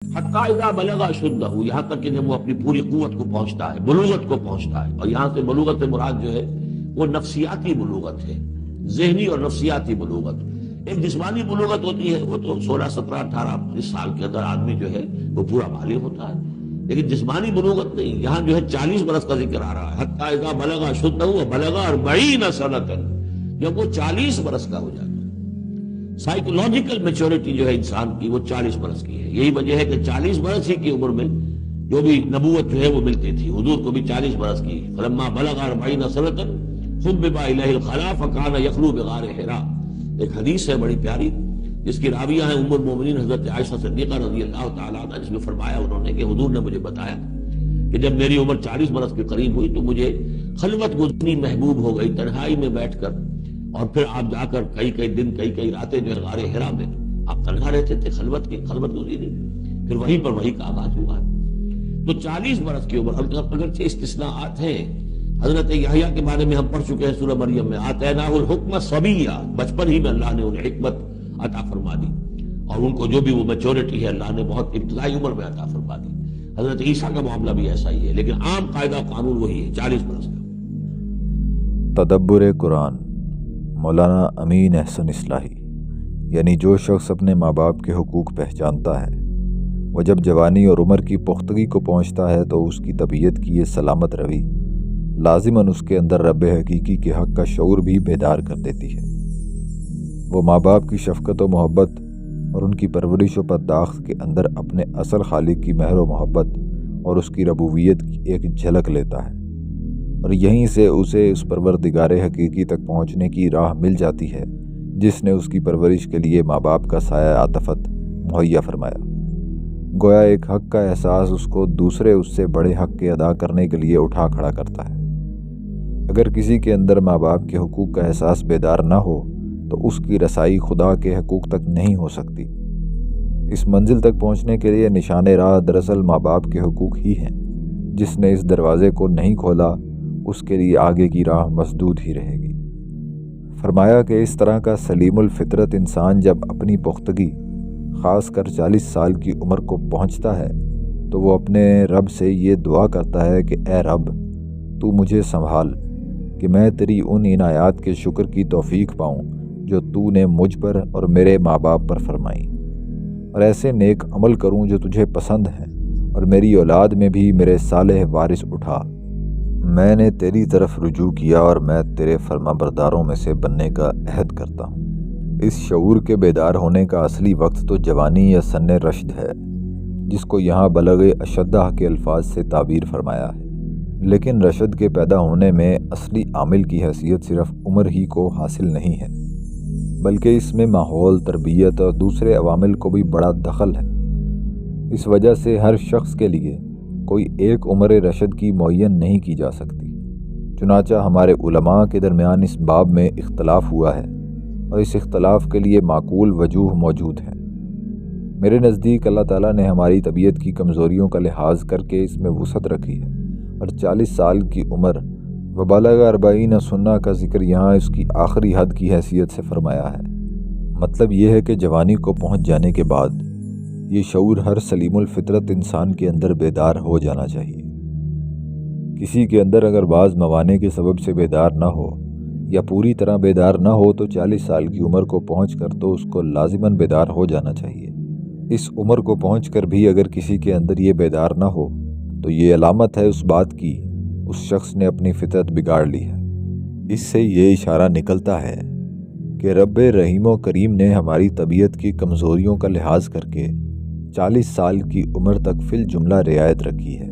حتی اذا بلغ اشدہ، یہاں تک کہ جب وہ اپنی پوری قوت کو پہنچتا ہے، بلوغت کو پہنچتا ہے. اور یہاں سے بلوغت مراد جو ہے وہ نفسیاتی بلوغت ہے، ذہنی اور نفسیاتی بلوغت. ایک جسمانی بلوغت ہوتی ہے، وہ تو 16 17 18 اس سال کے اندر آدمی جو ہے وہ پورا بالغ ہوتا ہے. لیکن جسمانی بلوغت نہیں، یہاں جو ہے 40 برس کا ذکر آ رہا ہے. حتی اذا بلغ اشدہ وبلغ 40 سنۃ، جب وہ 40 برس کا ہو جاتا ہے. سائیکولوجیکل میچورٹی جو ہے انسان کی وہ 40 برس کی ہے. یہی وجہ ہے کہ 40 برس ہی کی عمر میں جو بھی نبوت جو ہے وہ ملتی تھی. حضور کو بھی 40 برس کی. فلما بلغ 40 سنۃ حبب الیہ الخلا فکان یخلو بغار حرا. ایک حدیث ہے بڑی پیاری جس کی راویہ ہیں ام المومنین حضرت عائشہ صدیقہ رضی اللہ تعالیٰ عنہ، جس میں فرمایا انہوں نے کہ حضور نے مجھے بتایا کہ جب میری عمر 40 برس کے قریب ہوئی تو مجھے خلوت گزرنی محبوب ہو گئی، تنہائی میں بیٹھ کر. اور پھر آپ جا کر کئی دن کئی راتیں جو ہے غار حرا میں آپ تنہا رہتے تھے، خلوت گزری. پھر وہیں پر وہی کا آغاز ہوا ہے. تو 40 برس کی عمر. اگرچہ استثناءات ہیں، حضرت یحییٰ کے بارے میں ہم پڑھ چکے ہیں سورہ مریم میں، آتیناہ الحکم صبیہ، بچپن ہی میں اللہ نے انہیں حکمت عطا فرما دی، اور ان کو جو بھی وہ میچورٹی ہے اللہ نے بہت ابتدائی عمر میں عطا فرما دی. حضرت عیسیٰ کا معاملہ بھی ایسا ہی ہے، لیکن عام قاعدہ قانون وہی ہے 40 برس کا. تدبر قرآن مولانا امین احسن اصلاحی. یعنی جو شخص اپنے ماں باپ کے حقوق پہچانتا ہے، وہ جب جوانی اور عمر کی پختگی کو پہنچتا ہے تو اس کی طبیعت کی یہ سلامت روی لازماً اس کے اندر رب حقیقی کے حق کا شعور بھی بیدار کر دیتی ہے. وہ ماں باپ کی شفقت و محبت اور ان کی پرورش و پرداخت کے اندر اپنے اصل خالق کی مہر و محبت اور اس کی ربوبیت کی ایک جھلک لیتا ہے، اور یہیں سے اسے اس پروردگار حقیقی تک پہنچنے کی راہ مل جاتی ہے جس نے اس کی پرورش کے لیے ماں باپ کا سایہ عاطفت مہیا فرمایا. گویا ایک حق کا احساس اس کو دوسرے اس سے بڑے حق کے ادا کرنے کے لیے اٹھا کھڑا کرتا ہے. اگر کسی کے اندر ماں باپ کے حقوق کا احساس بیدار نہ ہو تو اس کی رسائی خدا کے حقوق تک نہیں ہو سکتی. اس منزل تک پہنچنے کے لیے نشان راہ دراصل ماں باپ کے حقوق ہی ہیں. جس نے اس دروازے کو نہیں کھولا اس کے لیے آگے کی راہ مسدود ہی رہے گی. فرمایا کہ اس طرح کا سلیم الفطرت انسان جب اپنی پختگی خاص کر 40 سال کی عمر کو پہنچتا ہے تو وہ اپنے رب سے یہ دعا کرتا ہے کہ اے رب تو مجھے سنبھال کہ میں تیری ان عنایات کے شکر کی توفیق پاؤں جو تو نے مجھ پر اور میرے ماں باپ پر فرمائی، اور ایسے نیک عمل کروں جو تجھے پسند ہیں، اور میری اولاد میں بھی میرے صالح وارث اٹھا. میں نے تیری طرف رجوع کیا اور میں تیرے فرما برداروں میں سے بننے کا عہد کرتا ہوں. اس شعور کے بیدار ہونے کا اصلی وقت تو جوانی یا سن رشد ہے، جس کو یہاں بلغ اشدہ کے الفاظ سے تعبیر فرمایا ہے. لیکن رشد کے پیدا ہونے میں اصلی عامل کی حیثیت صرف عمر ہی کو حاصل نہیں ہے، بلکہ اس میں ماحول، تربیت اور دوسرے عوامل کو بھی بڑا دخل ہے. اس وجہ سے ہر شخص کے لیے کوئی ایک عمر رشد کی معین نہیں کی جا سکتی. چنانچہ ہمارے علماء کے درمیان اس باب میں اختلاف ہوا ہے، اور اس اختلاف کے لیے معقول وجوہ موجود ہیں. میرے نزدیک اللہ تعالیٰ نے ہماری طبیعت کی کمزوریوں کا لحاظ کر کے اس میں وسعت رکھی ہے، اور 40 سال کی عمر وبلغ 40 سنہ کا ذکر یہاں اس کی آخری حد کی حیثیت سے فرمایا ہے. مطلب یہ ہے کہ جوانی کو پہنچ جانے کے بعد یہ شعور ہر سلیم الفطرت انسان کے اندر بیدار ہو جانا چاہیے. کسی کے اندر اگر بعض موانع کے سبب سے بیدار نہ ہو یا پوری طرح بیدار نہ ہو تو 40 سال کی عمر کو پہنچ کر تو اس کو لازماً بیدار ہو جانا چاہیے. اس عمر کو پہنچ کر بھی اگر کسی کے اندر یہ بیدار نہ ہو تو یہ علامت ہے اس بات کی اس شخص نے اپنی فطرت بگاڑ لی ہے. اس سے یہ اشارہ نکلتا ہے کہ رب رحیم و کریم نے ہماری طبیعت کی کمزوریوں کا لحاظ کر کے 40 سال کی عمر تک فی الجملہ رعایت رکھی ہے.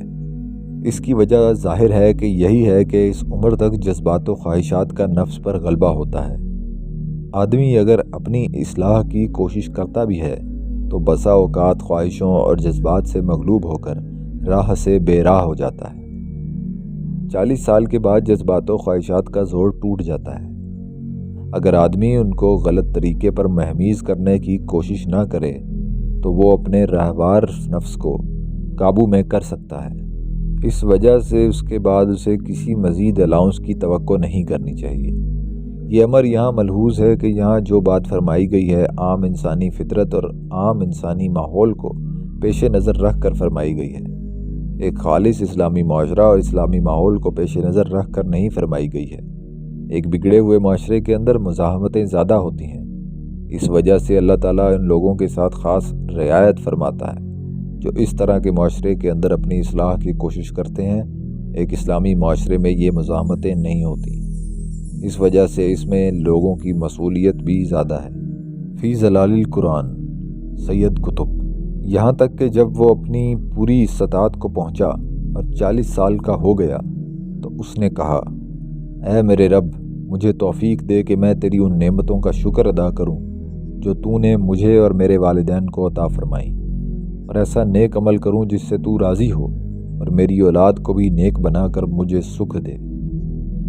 اس کی وجہ ظاہر ہے کہ یہی ہے کہ اس عمر تک جذبات و خواہشات کا نفس پر غلبہ ہوتا ہے. آدمی اگر اپنی اصلاح کی کوشش کرتا بھی ہے تو بسا اوقات خواہشوں اور جذبات سے مغلوب ہو کر راہ سے بے راہ ہو جاتا ہے. 40 سال کے بعد جذبات و خواہشات کا زور ٹوٹ جاتا ہے. اگر آدمی ان کو غلط طریقے پر مہمیز کرنے کی کوشش نہ کرے تو وہ اپنے راہوار نفس کو قابو میں کر سکتا ہے. اس وجہ سے اس کے بعد اسے کسی مزید الاؤنس کی توقع نہیں کرنی چاہیے. یہ امر یہاں ملحوظ ہے کہ یہاں جو بات فرمائی گئی ہے عام انسانی فطرت اور عام انسانی ماحول کو پیش نظر رکھ کر فرمائی گئی ہے، ایک خالص اسلامی معاشرہ اور اسلامی ماحول کو پیش نظر رکھ کر نہیں فرمائی گئی ہے۔ ایک بگڑے ہوئے معاشرے کے اندر مزاحمتیں زیادہ ہوتی ہیں، اس وجہ سے اللہ تعالیٰ ان لوگوں کے ساتھ خاص رعایت فرماتا ہے جو اس طرح کے معاشرے کے اندر اپنی اصلاح کی کوشش کرتے ہیں۔ ایک اسلامی معاشرے میں یہ مزاحمتیں نہیں ہوتی، اس وجہ سے اس میں لوگوں کی مصولیت بھی زیادہ ہے۔ فی ظلال القرآن سید قطب، یہاں تک کہ جب وہ اپنی پوری استطاعت کو پہنچا اور 40 سال کا ہو گیا تو اس نے کہا، اے میرے رب، مجھے توفیق دے کہ میں تیری ان نعمتوں کا شکر ادا کروں جو تو نے مجھے اور میرے والدین کو عطا فرمائی، اور ایسا نیک عمل کروں جس سے تو راضی ہو، اور میری اولاد کو بھی نیک بنا کر مجھے سکھ دے۔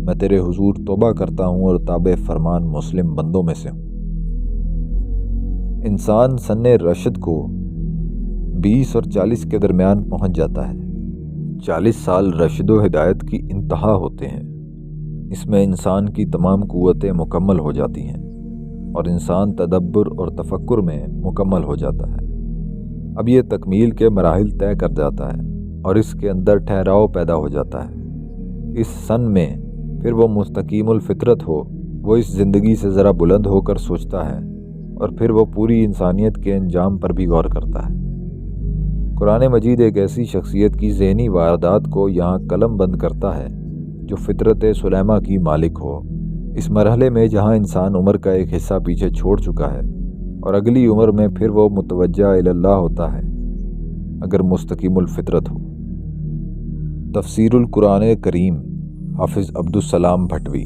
میں تیرے حضور توبہ کرتا ہوں اور تابع فرمان مسلم بندوں میں سے ہوں۔ انسان سن رشد کو 20 اور 40 کے درمیان پہنچ جاتا ہے۔ 40 سال رشد و ہدایت کی انتہا ہوتے ہیں، اس میں انسان کی تمام قوتیں مکمل ہو جاتی ہیں اور انسان تدبر اور تفکر میں مکمل ہو جاتا ہے۔ اب یہ تکمیل کے مراحل طے کر جاتا ہے اور اس کے اندر ٹھہراؤ پیدا ہو جاتا ہے۔ اس سن میں پھر وہ مستقیم الفطرت ہو، وہ اس زندگی سے ذرا بلند ہو کر سوچتا ہے اور پھر وہ پوری انسانیت کے انجام پر بھی غور کرتا ہے۔ قرآن مجید ایک ایسی شخصیت کی ذہنی واردات کو یہاں قلم بند کرتا ہے جو فطرت سلیمہ کی مالک ہو۔ اس مرحلے میں جہاں انسان عمر کا ایک حصہ پیچھے چھوڑ چکا ہے اور اگلی عمر میں پھر وہ متوجہ اللہ ہوتا ہے اگر مستقیم الفطرت ہو۔ تفسیر القرآن کریم حافظ عبدالسلام بھٹوی۔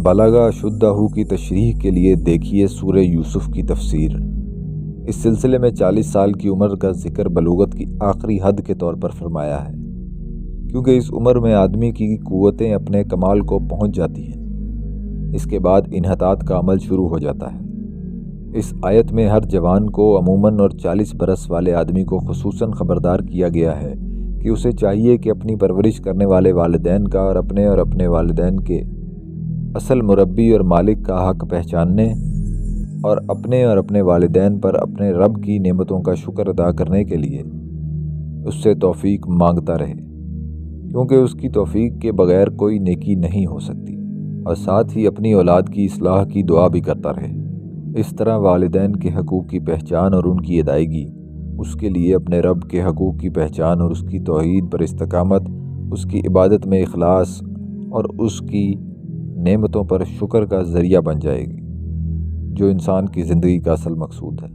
بلغ اشدہ کی تشریح کے لیے دیکھیے سورہ یوسف کی تفسیر۔ اس سلسلے میں 40 سال کی عمر کا ذکر بلوغت کی آخری حد کے طور پر فرمایا ہے، کیونکہ اس عمر میں آدمی کی قوتیں اپنے کمال کو پہنچ جاتی ہیں۔ اس کے بعد انحطاط کا عمل شروع ہو جاتا ہے۔ اس آیت میں ہر جوان کو عموماً اور 40 برس والے آدمی کو خصوصاً خبردار کیا گیا ہے کہ اسے چاہیے کہ اپنی پرورش کرنے والے والدین کا اور اپنے والدین کے اصل مربی اور مالک کا حق پہچاننے اور اپنے والدین پر اپنے رب کی نعمتوں کا شکر ادا کرنے کے لیے اس سے توفیق مانگتا رہے، کیونکہ اس کی توفیق کے بغیر کوئی نیکی نہیں ہو سکتی، اور ساتھ ہی اپنی اولاد کی اصلاح کی دعا بھی کرتا رہے۔ اس طرح والدین کے حقوق کی پہچان اور ان کی ادائیگی، اس کے لیے اپنے رب کے حقوق کی پہچان اور اس کی توحید پر استقامت، اس کی عبادت میں اخلاص اور اس کی نعمتوں پر شکر کا ذریعہ بن جائے گی، جو انسان کی زندگی کا اصل مقصود ہے۔